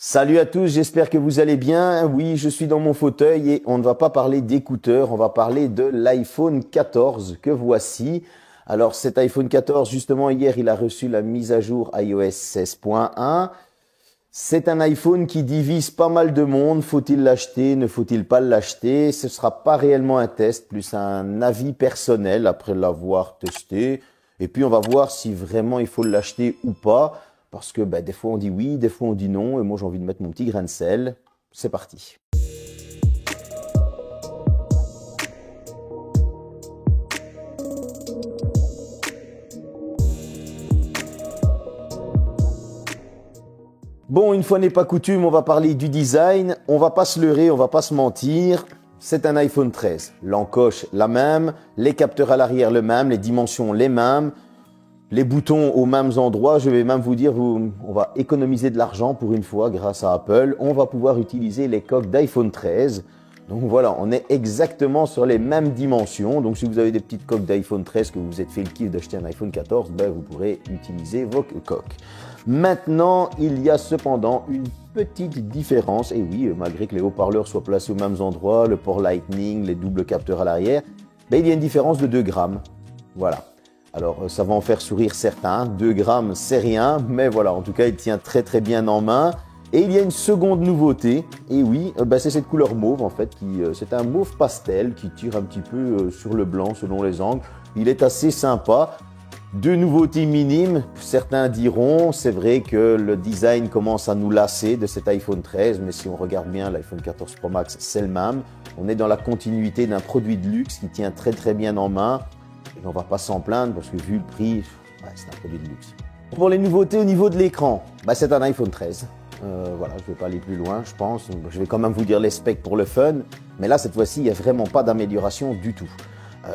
Salut à tous, j'espère que vous allez bien. Oui, je suis dans mon fauteuil et on ne va pas parler d'écouteurs, on va parler de l'iPhone 14 que voici. Alors cet iPhone 14, justement hier, il a reçu la mise à jour iOS 16.1. C'est un iPhone qui divise pas mal de monde. Faut-il l'acheter? Ne faut-il pas l'acheter? Ce sera pas réellement un test, plus un avis personnel après l'avoir testé. Et puis on va voir si vraiment il faut l'acheter ou pas. Parce que des fois on dit oui, des fois on dit non. Et moi j'ai envie de mettre mon petit grain de sel. C'est parti. Bon, une fois n'est pas coutume, on va parler du design. On va pas se leurrer, on va pas se mentir. C'est un iPhone 13. L'encoche la même, les capteurs à l'arrière le même, les dimensions les mêmes, les boutons aux mêmes endroits. Je vais même vous dire, on va économiser de l'argent pour une fois grâce à Apple. On va pouvoir utiliser les coques d'iPhone 13. Donc voilà, on est exactement sur les mêmes dimensions. Donc si vous avez des petites coques d'iPhone 13 que vous êtes fait le kiff d'acheter un iPhone 14, vous pourrez utiliser vos coques. Maintenant, il y a cependant une petite différence. Et oui, malgré que les haut-parleurs soient placés aux mêmes endroits, le port Lightning, les doubles capteurs à l'arrière, il y a une différence de 2 grammes. Voilà. Alors, ça va en faire sourire certains. 2 grammes, c'est rien. Mais voilà, en tout cas, il tient très très bien en main. Et il y a une seconde nouveauté, et oui, c'est cette couleur mauve en fait, c'est un mauve pastel qui tire un petit peu sur le blanc selon les angles. Il est assez sympa. 2 nouveautés minimes, certains diront, c'est vrai que le design commence à nous lasser de cet iPhone 13, mais si on regarde bien l'iPhone 14 Pro Max, c'est le même. On est dans la continuité d'un produit de luxe qui tient très très bien en main. Et on va pas s'en plaindre parce que vu le prix, c'est un produit de luxe. Pour les nouveautés au niveau de l'écran, c'est un iPhone 13. Voilà, je vais pas aller plus loin, je pense. Je vais quand même vous dire les specs pour le fun. Mais là, cette fois-ci, il n'y a vraiment pas d'amélioration du tout.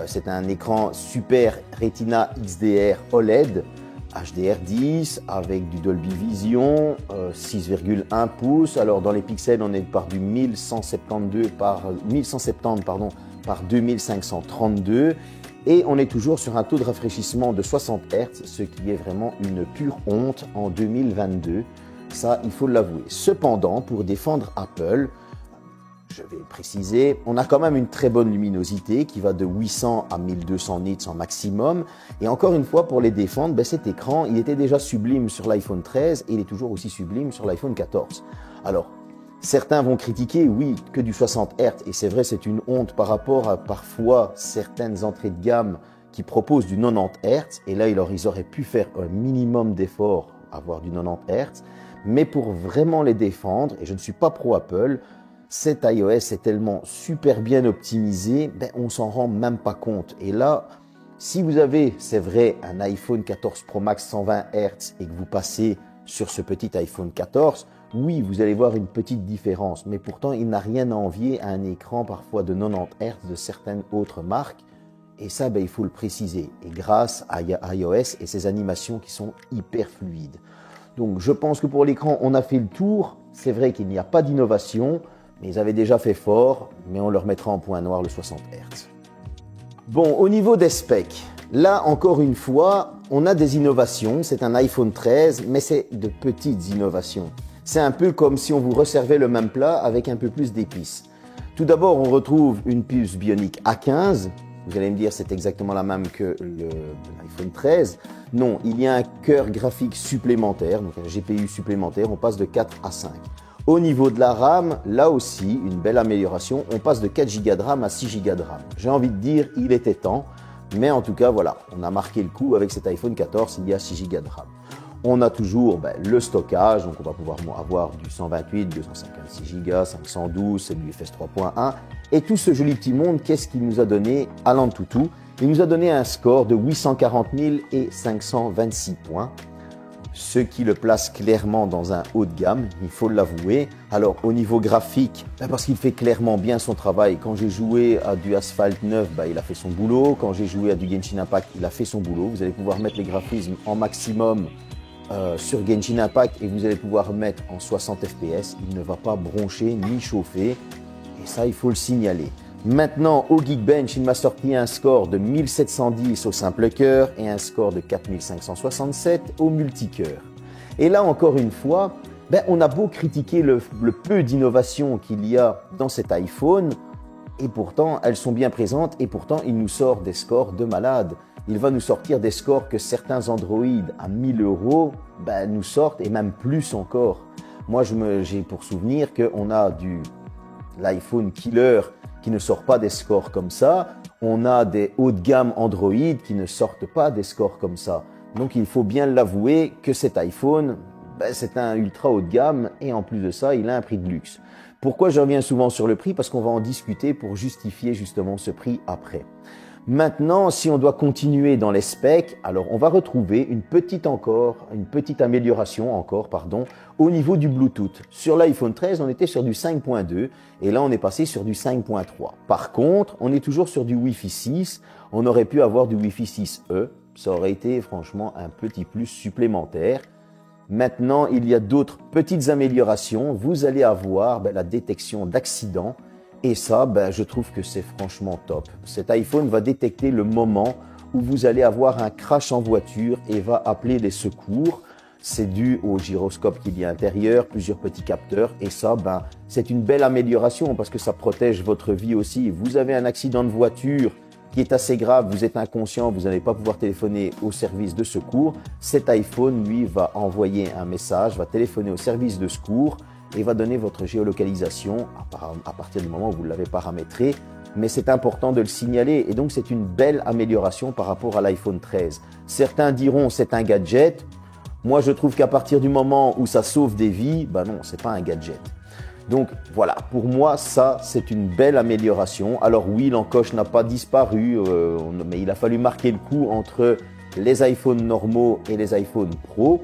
C'est un écran Super Retina XDR OLED, HDR10 avec du Dolby Vision, 6,1 pouces. Alors dans les pixels, on est par du 1170 par 2532. Et on est toujours sur un taux de rafraîchissement de 60 Hz, ce qui est vraiment une pure honte en 2022. Ça, il faut l'avouer. Cependant, pour défendre Apple, je vais préciser, on a quand même une très bonne luminosité qui va de 800 à 1200 nits en maximum. Et encore une fois, pour les défendre, cet écran, il était déjà sublime sur l'iPhone 13 et il est toujours aussi sublime sur l'iPhone 14. Alors, certains vont critiquer, oui, que du 60 Hz. Et c'est vrai, c'est une honte par rapport à parfois certaines entrées de gamme qui proposent du 90 Hz. Et là, ils auraient pu faire un minimum d'efforts, avoir du 90 Hz. Mais pour vraiment les défendre, et je ne suis pas pro Apple, cet iOS est tellement super bien optimisé, on s'en rend même pas compte. Et là, si vous avez, c'est vrai, un iPhone 14 Pro Max 120 Hz et que vous passez sur ce petit iPhone 14, oui, vous allez voir une petite différence. Mais pourtant, il n'a rien à envier à un écran parfois de 90 Hz de certaines autres marques. Et ça, il faut le préciser. Et grâce à iOS et ses animations qui sont hyper fluides. Donc je pense que pour l'écran, on a fait le tour. C'est vrai qu'il n'y a pas d'innovation, mais ils avaient déjà fait fort, mais on leur mettra en point noir le 60 Hz. Bon, au niveau des specs, là encore une fois, on a des innovations. C'est un iPhone 13, mais c'est de petites innovations. C'est un peu comme si on vous resservait le même plat avec un peu plus d'épices. Tout d'abord, on retrouve une puce Bionic A15. Vous allez me dire, c'est exactement la même que l'iPhone 13. Non, il y a un cœur graphique supplémentaire, donc un GPU supplémentaire. On passe de 4 à 5. Au niveau de la RAM, là aussi, une belle amélioration. On passe de 4 Go de RAM à 6 Go de RAM. J'ai envie de dire, il était temps. Mais en tout cas, voilà, on a marqué le coup avec cet iPhone 14, il y a 6 Go de RAM. On a toujours le stockage, donc on va pouvoir avoir du 128, 256 Go, 512, c'est du UFS 3.1. Et tout ce joli petit monde, qu'est-ce qu'il nous a donné à l'Antutu? Il nous a donné un score de 840 000 et 526 points, ce qui le place clairement dans un haut de gamme, il faut l'avouer. Alors au niveau graphique, parce qu'il fait clairement bien son travail. Quand j'ai joué à du Asphalt 9, il a fait son boulot. Quand j'ai joué à du Genshin Impact, il a fait son boulot. Vous allez pouvoir mettre les graphismes en maximum sur Genshin Impact et vous allez pouvoir mettre en 60 fps. Il ne va pas broncher ni chauffer et ça, il faut le signaler. Maintenant, au Geekbench, il m'a sorti un score de 1710 au simple cœur et un score de 4567 au multicœur. Et là, encore une fois, Ben, on a beau critiquer le peu d'innovation qu'il y a dans cet iPhone, et pourtant, elles sont bien présentes, et pourtant, il nous sort des scores de malades. Il va nous sortir des scores que certains Android à 1000 euros ben, nous sortent, et même plus encore. Moi, j'ai pour souvenir qu'on a l'iPhone Killer qui ne sort pas des scores comme ça. On a des hauts de gamme Android qui ne sortent pas des scores comme ça. Donc, il faut bien l'avouer que cet iPhone, ben, c'est un ultra haut de gamme, et en plus de ça, il a un prix de luxe. Pourquoi je reviens souvent sur le prix? Parce qu'on va en discuter pour justifier justement ce prix après. Maintenant, si on doit continuer dans les specs, alors on va retrouver une petite amélioration au niveau du Bluetooth. Sur l'iPhone 13, on était sur du 5.2 et là on est passé sur du 5.3. Par contre, on est toujours sur du Wi-Fi 6. On aurait pu avoir du Wi-Fi 6E. Ça aurait été franchement un petit plus supplémentaire. Maintenant, il y a d'autres petites améliorations. Vous allez avoir la détection d'accidents. Et ça, je trouve que c'est franchement top. Cet iPhone va détecter le moment où vous allez avoir un crash en voiture et va appeler les secours. C'est dû au gyroscope qu'il y a à l'intérieur, plusieurs petits capteurs. Et ça, c'est une belle amélioration parce que ça protège votre vie aussi. Vous avez un accident de voiture qui est assez grave, vous êtes inconscient, vous n'allez pas pouvoir téléphoner au service de secours. Cet iPhone, lui, va envoyer un message, va téléphoner au service de secours et va donner votre géolocalisation à partir du moment où vous l'avez paramétré. Mais c'est important de le signaler et donc c'est une belle amélioration par rapport à l'iPhone 13. Certains diront c'est un gadget. Moi, je trouve qu'à partir du moment où ça sauve des vies, non, c'est pas un gadget. Donc voilà, pour moi, ça, c'est une belle amélioration. Alors oui, l'encoche n'a pas disparu, mais il a fallu marquer le coup entre les iPhones normaux et les iPhones Pro.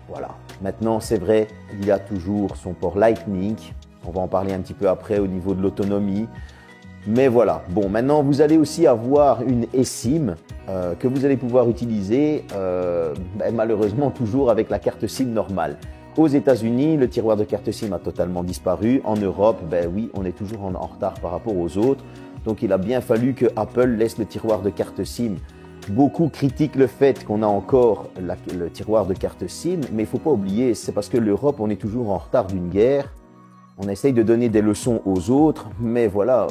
Voilà. Maintenant, c'est vrai, il y a toujours son port Lightning. On va en parler un petit peu après au niveau de l'autonomie. Mais voilà. Bon, maintenant, vous allez aussi avoir une eSIM que vous allez pouvoir utiliser, malheureusement, toujours avec la carte SIM normale. Aux États-Unis, le tiroir de carte SIM a totalement disparu. En Europe, oui, on est toujours en retard par rapport aux autres. Donc, il a bien fallu que Apple laisse le tiroir de carte SIM. Beaucoup critiquent le fait qu'on a encore le tiroir de carte SIM, mais il ne faut pas oublier, c'est parce que l'Europe, on est toujours en retard d'une guerre. On essaye de donner des leçons aux autres, mais voilà,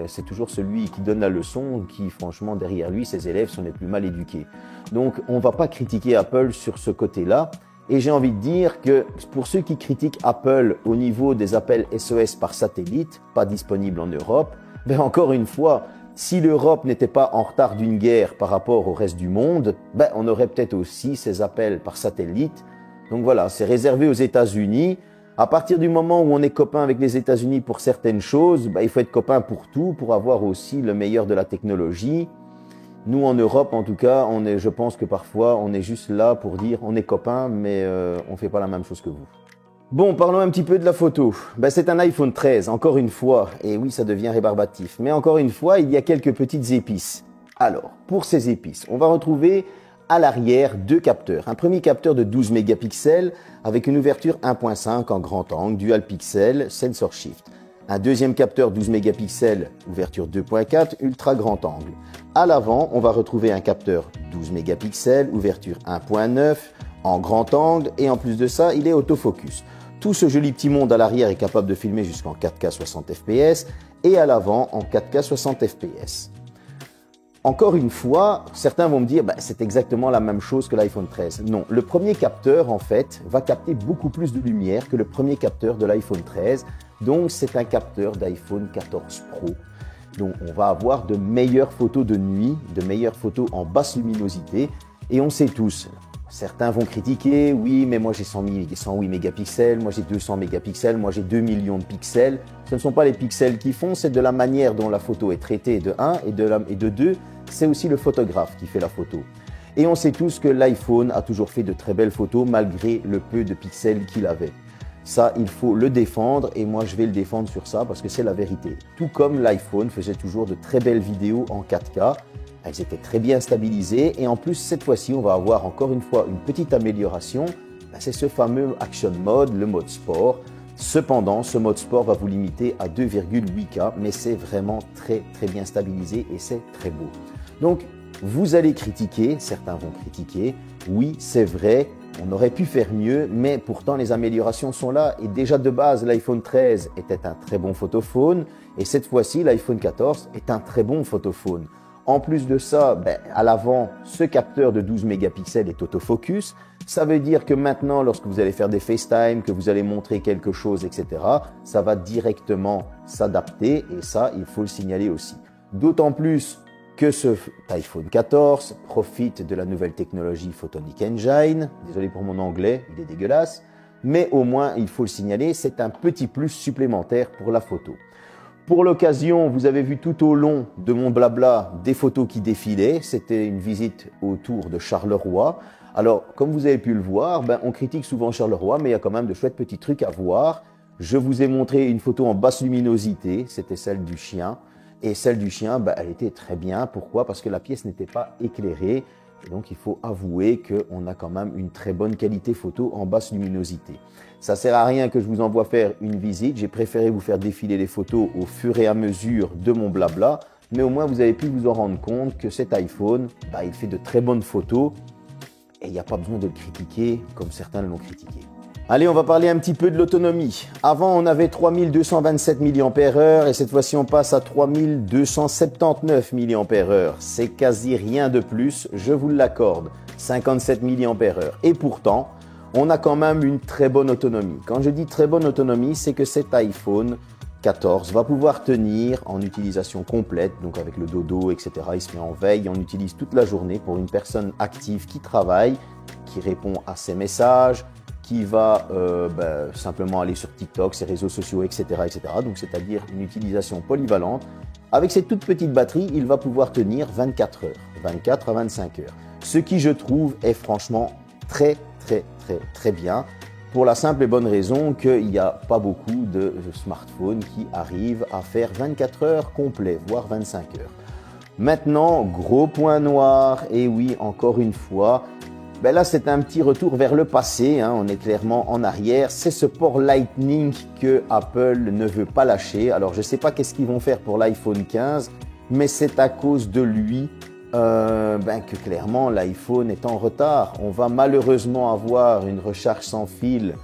c'est toujours celui qui donne la leçon qui, franchement, derrière lui, ses élèves sont les plus mal éduqués. Donc, on ne va pas critiquer Apple sur ce côté-là. Et j'ai envie de dire que pour ceux qui critiquent Apple au niveau des appels SOS par satellite, pas disponibles en Europe, encore une fois, si l'Europe n'était pas en retard d'une guerre par rapport au reste du monde, on aurait peut-être aussi ces appels par satellite. Donc voilà, c'est réservé aux États-Unis. À partir du moment où on est copain avec les États-Unis pour certaines choses, il faut être copain pour tout, pour avoir aussi le meilleur de la technologie. Nous, en Europe, en tout cas, je pense que parfois, on est juste là pour dire on est copains, mais on ne fait pas la même chose que vous. Bon, parlons un petit peu de la photo. C'est un iPhone 13, encore une fois. Et oui, ça devient rébarbatif. Mais encore une fois, il y a quelques petites épices. Alors, pour ces épices, on va retrouver à l'arrière deux capteurs. Un premier capteur de 12 mégapixels avec une ouverture 1.5 en grand angle, dual pixel, sensor shift. Un deuxième capteur 12 mégapixels, ouverture 2.4, ultra grand angle. À l'avant, on va retrouver un capteur 12 mégapixels, ouverture 1.9, en grand angle, et en plus de ça, il est autofocus. Tout ce joli petit monde à l'arrière est capable de filmer jusqu'en 4K 60 fps, et à l'avant en 4K 60 fps. Encore une fois, certains vont me dire c'est exactement la même chose que l'iPhone 13. Non, le premier capteur, en fait, va capter beaucoup plus de lumière que le premier capteur de l'iPhone 13. Donc, c'est un capteur d'iPhone 14 Pro. Donc, on va avoir de meilleures photos de nuit, de meilleures photos en basse luminosité. Et on sait tous, certains vont critiquer, oui, mais moi j'ai 108 mégapixels, moi j'ai 200 mégapixels, moi j'ai 2 millions de pixels. Ce ne sont pas les pixels qui font, c'est de la manière dont la photo est traitée de 1 et de 2. C'est aussi le photographe qui fait la photo. Et on sait tous que l'iPhone a toujours fait de très belles photos malgré le peu de pixels qu'il avait. Ça, il faut le défendre et moi je vais le défendre sur ça parce que c'est la vérité. Tout comme l'iPhone faisait toujours de très belles vidéos en 4K, elles étaient très bien stabilisées et en plus cette fois-ci on va avoir encore une fois une petite amélioration, c'est ce fameux Action Mode, le mode sport. Cependant, ce mode sport va vous limiter à 2,8K, mais c'est vraiment très très bien stabilisé et c'est très beau. Donc, vous allez critiquer, certains vont critiquer, oui, c'est vrai, on aurait pu faire mieux, mais pourtant les améliorations sont là. Et déjà de base, l'iPhone 13 était un très bon photophone. Et cette fois-ci, l'iPhone 14 est un très bon photophone. En plus de ça, à l'avant, ce capteur de 12 mégapixels est autofocus. Ça veut dire que maintenant, lorsque vous allez faire des FaceTime, que vous allez montrer quelque chose, etc., ça va directement s'adapter. Et ça, il faut le signaler aussi. D'autant plus que ce iPhone 14 profite de la nouvelle technologie Photonic Engine. Désolé pour mon anglais, il est dégueulasse. Mais au moins, il faut le signaler, c'est un petit plus supplémentaire pour la photo. Pour l'occasion, vous avez vu tout au long de mon blabla des photos qui défilaient. C'était une visite autour de Charleroi. Alors, comme vous avez pu le voir, on critique souvent Charleroi, mais il y a quand même de chouettes petits trucs à voir. Je vous ai montré une photo en basse luminosité, c'était celle du chien. Et celle du chien, elle était très bien. Pourquoi? Parce que la pièce n'était pas éclairée. Et donc, il faut avouer qu'on a quand même une très bonne qualité photo en basse luminosité. Ça sert à rien que je vous envoie faire une visite. J'ai préféré vous faire défiler les photos au fur et à mesure de mon blabla. Mais au moins, vous avez pu vous en rendre compte que cet iPhone, il fait de très bonnes photos. Et il n'y a pas besoin de le critiquer comme certains l'ont critiqué. Allez, on va parler un petit peu de l'autonomie. Avant, on avait 3227 mAh et cette fois-ci, on passe à 3279 mAh. C'est quasi rien de plus, je vous l'accorde, 57 mAh. Et pourtant, on a quand même une très bonne autonomie. Quand je dis très bonne autonomie, c'est que cet iPhone 14 va pouvoir tenir en utilisation complète, donc avec le dodo, etc. Il se met en veille, on utilise toute la journée pour une personne active qui travaille, qui répond à ses messages, qui va simplement aller sur TikTok, ses réseaux sociaux, etc. etc. Donc, c'est-à-dire une utilisation polyvalente. Avec cette toute petite batterie, il va pouvoir tenir 24 heures, 24 à 25 heures. Ce qui, je trouve, est franchement très, très, très, très bien. Pour la simple et bonne raison qu'il n'y a pas beaucoup de smartphones qui arrivent à faire 24 heures complet, voire 25 heures. Maintenant, gros point noir, et oui, encore une fois, là, c'est un petit retour vers le passé, on est clairement en arrière. C'est ce port Lightning que Apple ne veut pas lâcher. Alors, je ne sais pas qu'est-ce qu'ils vont faire pour l'iPhone 15, mais c'est à cause de lui que clairement l'iPhone est en retard. On va malheureusement avoir une recharge sans fil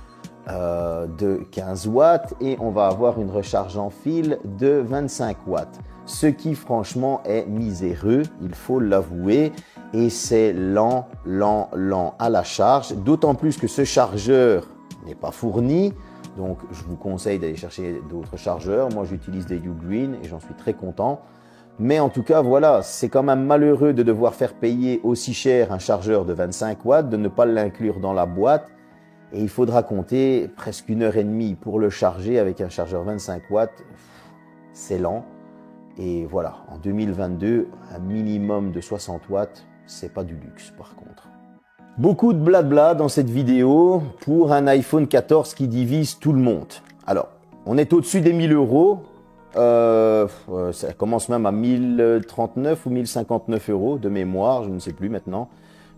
de 15 watts et on va avoir une recharge en fil de 25 watts. Ce qui franchement est miséreux, il faut l'avouer. Et c'est lent à la charge, d'autant plus que ce chargeur n'est pas fourni. Donc, je vous conseille d'aller chercher d'autres chargeurs. Moi, j'utilise des Ugreen et j'en suis très content. Mais en tout cas, voilà, c'est quand même malheureux de devoir faire payer aussi cher un chargeur de 25 watts, de ne pas l'inclure dans la boîte. Et il faudra compter presque 1h30 pour le charger avec un chargeur 25 watts. C'est lent. Et voilà, en 2022, un minimum de 60 watts, c'est pas du luxe par contre. Beaucoup de blabla dans cette vidéo pour un iPhone 14 qui divise tout le monde. Alors, on est au-dessus des 1000 euros. Ça commence même à 1039 ou 1059 euros de mémoire, je ne sais plus maintenant.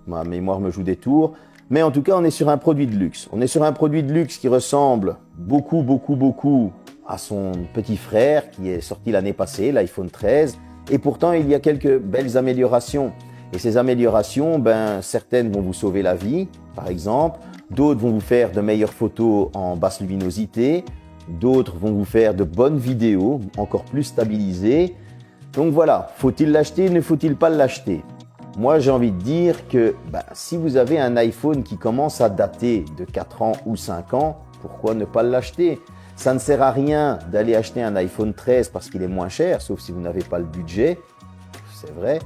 Ma mémoire me joue des tours. Mais en tout cas, on est sur un produit de luxe. On est sur un produit de luxe qui ressemble beaucoup à son petit frère qui est sorti l'année passée, l'iPhone 13. Et pourtant, il y a quelques belles améliorations. Et ces améliorations, certaines vont vous sauver la vie, par exemple. D'autres vont vous faire de meilleures photos en basse luminosité. D'autres vont vous faire de bonnes vidéos, encore plus stabilisées. Donc voilà, faut-il l'acheter, ne faut-il pas l'acheter? Moi, j'ai envie de dire que si vous avez un iPhone qui commence à dater de 4 ans ou 5 ans, pourquoi ne pas l'acheter? Ça ne sert à rien d'aller acheter un iPhone 13 parce qu'il est moins cher, sauf si vous n'avez pas le budget, c'est vrai.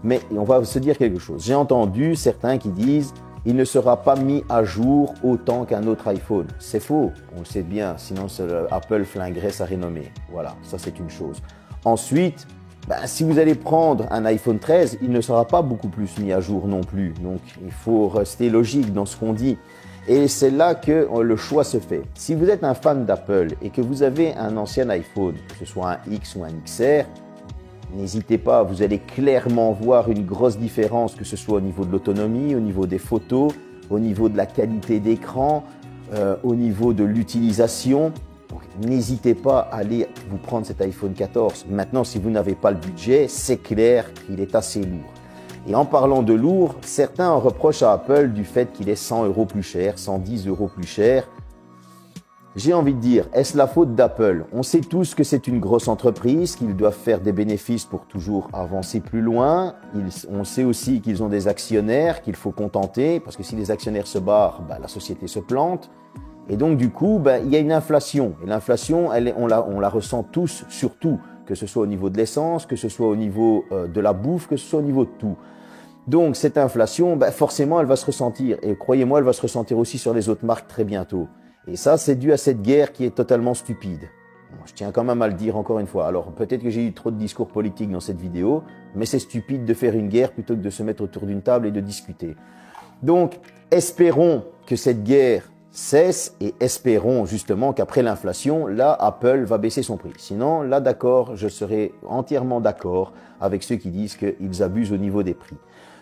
Mais on va se dire quelque chose. J'ai entendu certains qui disent « il ne sera pas mis à jour autant qu'un autre iPhone ». C'est faux, on le sait bien, sinon Apple flinguerait sa renommée. Voilà, ça c'est une chose. Ensuite, si vous allez prendre un iPhone 13, il ne sera pas beaucoup plus mis à jour non plus. Donc, il faut rester logique dans ce qu'on dit. Et c'est là que le choix se fait. Si vous êtes un fan d'Apple et que vous avez un ancien iPhone, que ce soit un X ou un XR, n'hésitez pas, vous allez clairement voir une grosse différence, que ce soit au niveau de l'autonomie, au niveau des photos, au niveau de la qualité d'écran, au niveau de l'utilisation. Donc, n'hésitez pas à aller vous prendre cet iPhone 14. Maintenant, si vous n'avez pas le budget, c'est clair qu'il est assez lourd. Et en parlant de lourd, certains en reprochent à Apple du fait qu'il est 100 € plus cher, 110 € plus cher. J'ai envie de dire, est-ce la faute d'Apple? On sait tous que c'est une grosse entreprise, qu'ils doivent faire des bénéfices pour toujours avancer plus loin. On sait aussi qu'ils ont des actionnaires qu'il faut contenter, parce que si les actionnaires se barrent, la société se plante. Et donc du coup, il y a une inflation. Et l'inflation, on la ressent tous, surtout, que ce soit au niveau de l'essence, que ce soit au niveau de la bouffe, que ce soit au niveau de tout. Donc cette inflation, forcément, elle va se ressentir. Et croyez-moi, elle va se ressentir aussi sur les autres marques très bientôt. Et ça, c'est dû à cette guerre qui est totalement stupide. Bon, je tiens quand même à le dire encore une fois. Alors peut-être que j'ai eu trop de discours politiques dans cette vidéo, mais c'est stupide de faire une guerre plutôt que de se mettre autour d'une table et de discuter. Donc, espérons que cette guerre cesse et espérons justement qu'après l'inflation, là, Apple va baisser son prix. Sinon, là, d'accord, je serai entièrement d'accord avec ceux qui disent qu'ils abusent au niveau des prix.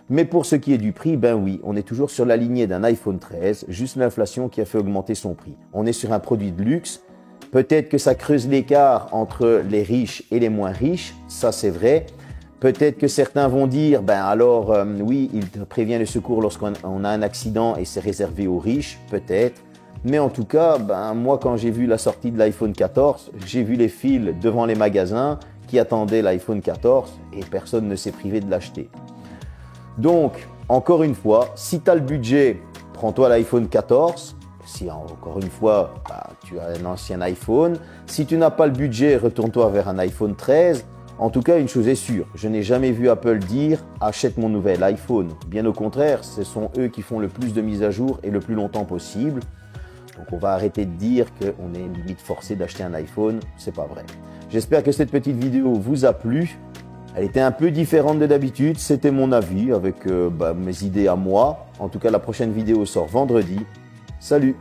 Mais pour ce qui est du prix, oui, on est toujours sur la lignée d'un iPhone 13, juste l'inflation qui a fait augmenter son prix. On est sur un produit de luxe. Peut-être que ça creuse l'écart entre les riches et les moins riches, ça c'est vrai. Peut-être que certains vont dire, oui, il prévient le secours lorsqu'on a un accident et c'est réservé aux riches, peut-être. Mais en tout cas, moi quand j'ai vu la sortie de l'iPhone 14, j'ai vu les files devant les magasins qui attendaient l'iPhone 14 et personne ne s'est privé de l'acheter. Donc, encore une fois, si tu as le budget, prends-toi l'iPhone 14. Si encore une fois, tu as un ancien iPhone. Si tu n'as pas le budget, retourne-toi vers un iPhone 13. En tout cas, une chose est sûre, je n'ai jamais vu Apple dire « achète mon nouvel iPhone ». Bien au contraire, ce sont eux qui font le plus de mises à jour et le plus longtemps possible. Donc on va arrêter de dire qu'on est limite forcé d'acheter un iPhone, c'est pas vrai. J'espère que cette petite vidéo vous a plu. Elle était un peu différente de d'habitude, c'était mon avis avec mes idées à moi. En tout cas, la prochaine vidéo sort vendredi. Salut!